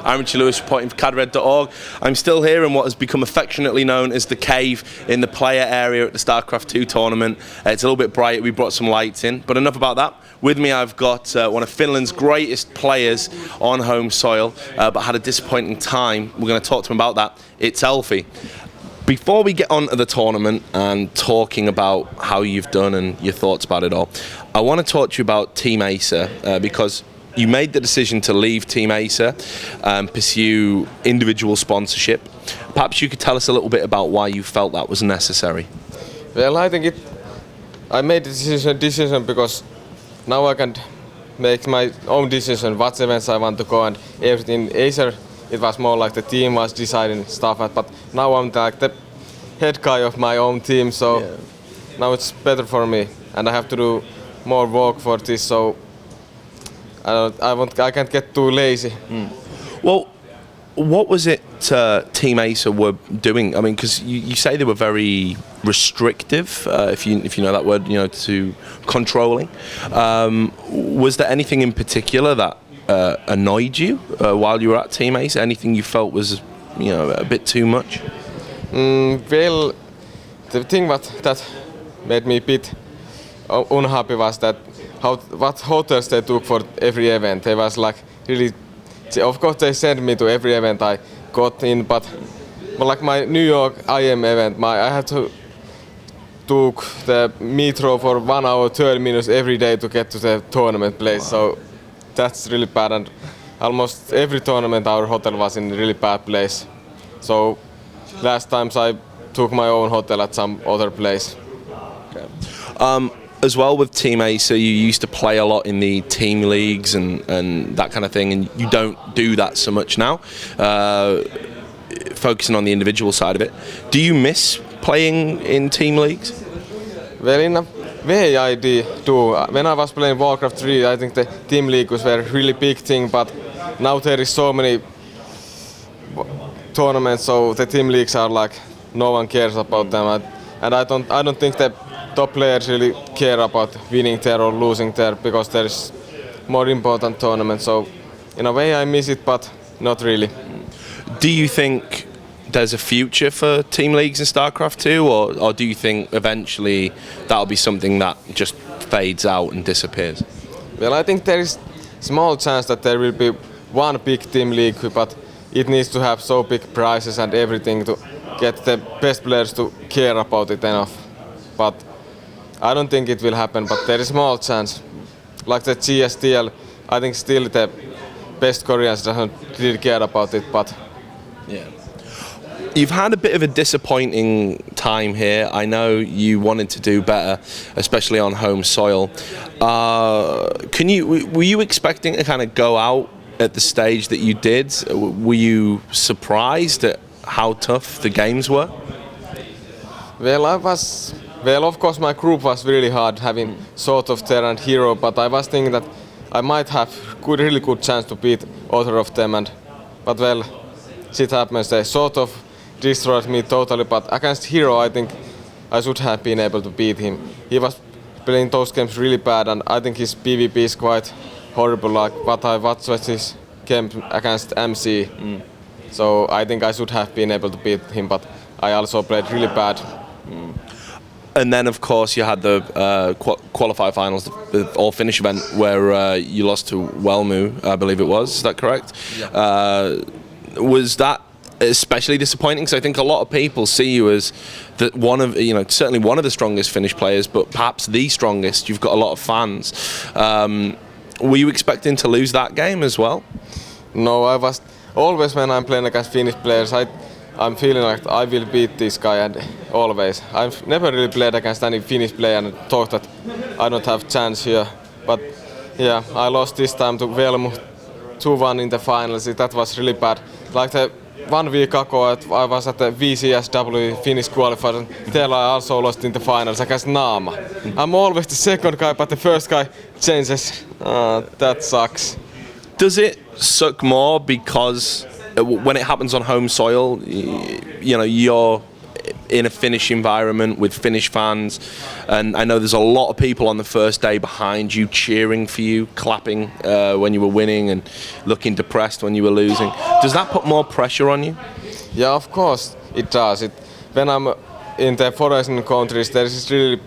I'm Richie Lewis reporting for cadred.org. I'm still here in what has become affectionately known as the cave in the player area at the StarCraft 2 tournament. It's a little bit bright, we brought some lights in, but enough about that. With me I've got one of Finland's greatest players on home soil, but had a disappointing time. We're going to talk to him about that. It's Elfi. Before we get on to the tournament and talking about how you've done and your thoughts about it all, I want to talk to you about Team Acer because you made the decision to leave Team Acer and pursue individual sponsorship. Perhaps you could tell us a little bit about why you felt that was necessary. Well, I think I made the decision because now I can make my own decision what events I want to go and everything. Acer, it was more like the team was deciding stuff, but now I'm like the head guy of my own team, so now it's better for me, and I have to do more work for this. So I can't get too lazy. Well, what was it Team Acer were doing? I mean, because you say they were very restrictive, if you know that word, to controlling. Was there anything in particular that annoyed you while you were at Team Acer? Anything you felt was, a bit too much? Well, the thing that made me a bit unhappy was that what hotels they took for every event. They was like really. Of course, they sent me to every event I got in, but like my New York IM event, I had to took the metro for 1 hour 30 minutes every day to get to the tournament place. So that's really bad, and almost every tournament our hotel was in a really bad place. So last times I took my own hotel at some other place. Okay. As well with Team Acer, you used to play a lot in the team leagues and that kind of thing, and you don't do that so much now, focusing on the individual side of it. Do you miss playing in team leagues? Well, in a way I do. When I was playing Warcraft 3, I think the team league was a really big thing, but now there is so many tournaments, so the team leagues are like no one cares about them, and I don't think that top players really care about winning there or losing there because there's more important tournaments. So in a way I miss it, but not really. Do you think there's a future for team leagues in StarCraft 2, or do you think eventually that'll be something that just fades out and disappears? Well, I think there is small chance that there will be one big team league, but it needs to have so big prizes and everything to get the best players to care about it enough. But I don't think it will happen, but there is a small chance. Like the GSTL, I think still the best Koreans don't really care about it, but yeah. You've had a bit of a disappointing time here. I know you wanted to do better, especially on home soil. Were you expecting to kind of go out at the stage that you did? Were you surprised at how tough the games were? Well, of course my group was really hard, having sort of Terra and Hero, but I was thinking that I might have really good chance to beat other of them, but well, shit happens. They sort of destroyed me totally, but against Hero I think I should have been able to beat him. He was playing those games really bad, and I think his PvP is quite horrible, like what I watched his game against MC. So I think I should have been able to beat him, but I also played really bad. And then, of course, you had the qualifier finals, the all-finish event, where you lost to Welmu, I believe it was. Is that correct? Yeah. Was that especially disappointing? Because I think a lot of people see you as certainly one of the strongest Finnish players, but perhaps the strongest. You've got a lot of fans. Were you expecting to lose that game as well? No, I was always, when I'm playing against Finnish players, I'm feeling like I will beat this guy, and always. I've never really played against any Finnish player and thought that I don't have chance here. But yeah, I lost this time to Velmu 2-1 in the finals. That was really bad. Like 1 week ago, I was at the VCSW Finnish qualifier, and there I also lost in the finals against Naama. I'm always the second guy, but the first guy changes. That sucks. Does it suck more because when it happens on home soil, you're in a Finnish environment with Finnish fans, and I know there's a lot of people on the first day behind you cheering for you, clapping when you were winning and looking depressed when you were losing. Does that put more pressure on you? Yeah, of course it does. When I'm in the foreign countries, there is really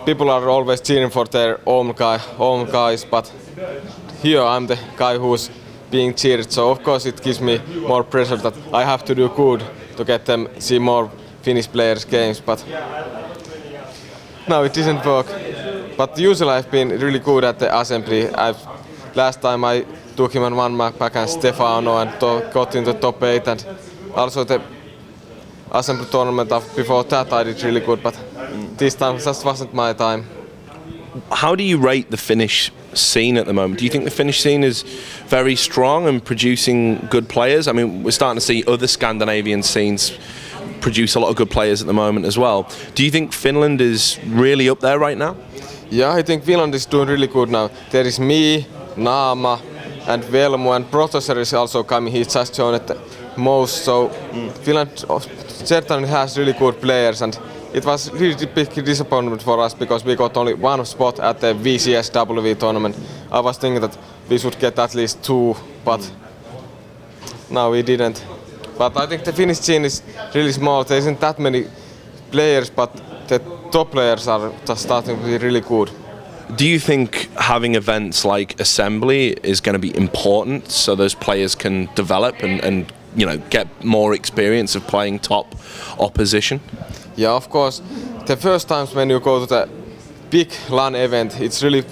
people are always cheering for their own guys, but here I'm the guy who's being cheered, so of course it gives me more pressure that I have to do good to get them see more Finnish players games, but no, it didn't work. But usually I've been really good at the assembly. Last time I took him on one back and Stefano and got into top 8, and also the assembly tournament before that I did really good, but this time just wasn't my time. How do you rate the Finnish scene at the moment? Do you think the Finnish scene is very strong and producing good players? I mean, we're starting to see other Scandinavian scenes produce a lot of good players at the moment as well. Do you think Finland is really up there right now? Yeah, I think Finland is doing really good now. There is me, Naama, and Velmu, and Professor is also coming. He just joined the most, so Finland certainly has really good players, and it was really big disappointment for us because we got only one spot at the VCSW tournament. I was thinking that we should get at least 2, but no, we didn't. But I think the Finnish scene is really small. There isn't that many players, but the top players are just starting to be really good. Do you think having events like Assembly is going to be important so those players can develop and get more experience of playing top opposition? Yeah, of course. The first times when you go to the big LAN event, it's really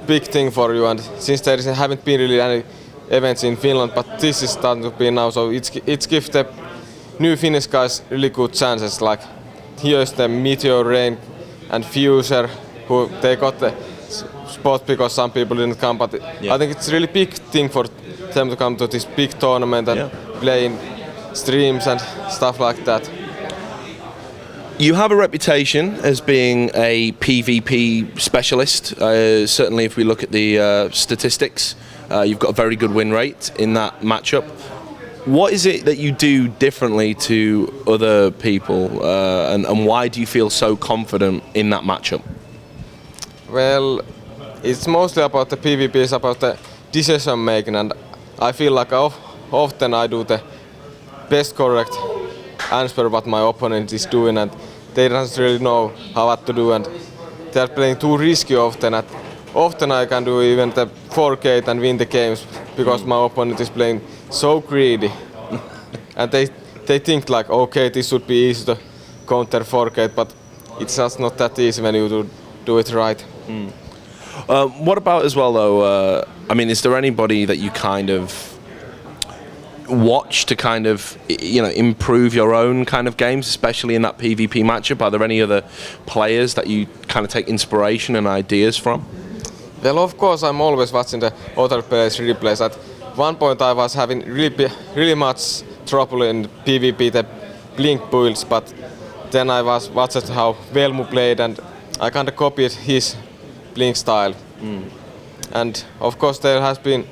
big thing for you. And since there haven't been really any events in Finland, but this is starting to be now, so it gives the new Finnish guys really good chances. Like here's the Meteor, Rain, and Fuser, who they got the spot because some people didn't come. But I think it's a really big thing for them to come to this big tournament and play in streams and stuff like that. You have a reputation as being a PvP specialist. Certainly if we look at the statistics, you've got a very good win rate in that matchup. What is it that you do differently to other people, and why do you feel so confident in that matchup? Well, it's mostly about the PvP, it's about the decision making, and I feel like often I do the best correct answer what my opponent is doing, and they don't really know what to do, and they are playing too risky often. Often I can do even the 4K and win the games because my opponent is playing so greedy. And they think like, okay, this should be easy to counter 4K, but it's just not that easy when you do it right. What about as well though, I mean, is there anybody that you kind of watch to kind of improve your own kind of games, especially in that PvP matchup? Are there any other players that you kind of take inspiration and ideas from? Well, of course, I'm always watching the other players' replays. At one point I was having really much trouble in PvP, the blink builds, but then I was watching how Velmu played and I kind of copied his blink style. And of course there has been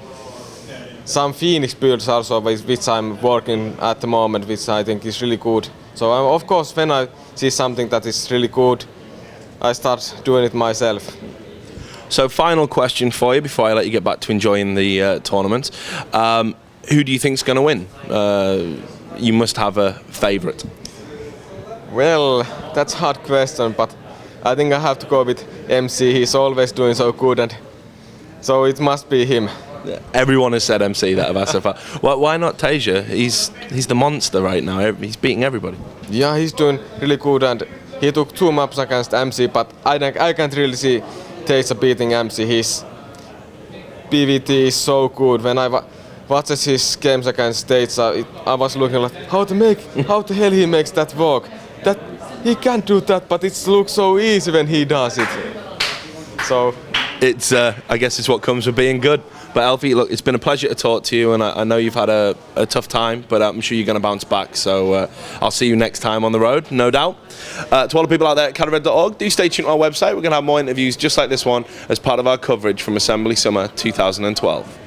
some Phoenix builds also which I'm working at the moment, which I think is really good. So of course when I see something that is really good, I start doing it myself. So final question for you before I let you get back to enjoying the tournament. Who do you think's going to win? You must have a favourite. Well, that's a hard question, but I think I have to go with MC. He's always doing so good, and so it must be him. Everyone has said MC that I've asked so far. Why not Tasia? He's the monster right now. He's beating everybody. Yeah, he's doing really good, and he took 2 maps against MC, but I can't really see Tasia beating MC. His PvT is so good. When I watched his games against Tasia, I was looking like how the hell he makes that walk. That he can't do that, but it looks so easy when he does it. So it's I guess it's what comes with being good. But Elfi, look, it's been a pleasure to talk to you, and I know you've had a tough time, but I'm sure you're going to bounce back. So I'll see you next time on the road, no doubt. To all the people out there at cadred.org, do stay tuned to our website. We're going to have more interviews just like this one as part of our coverage from Assembly Summer 2012.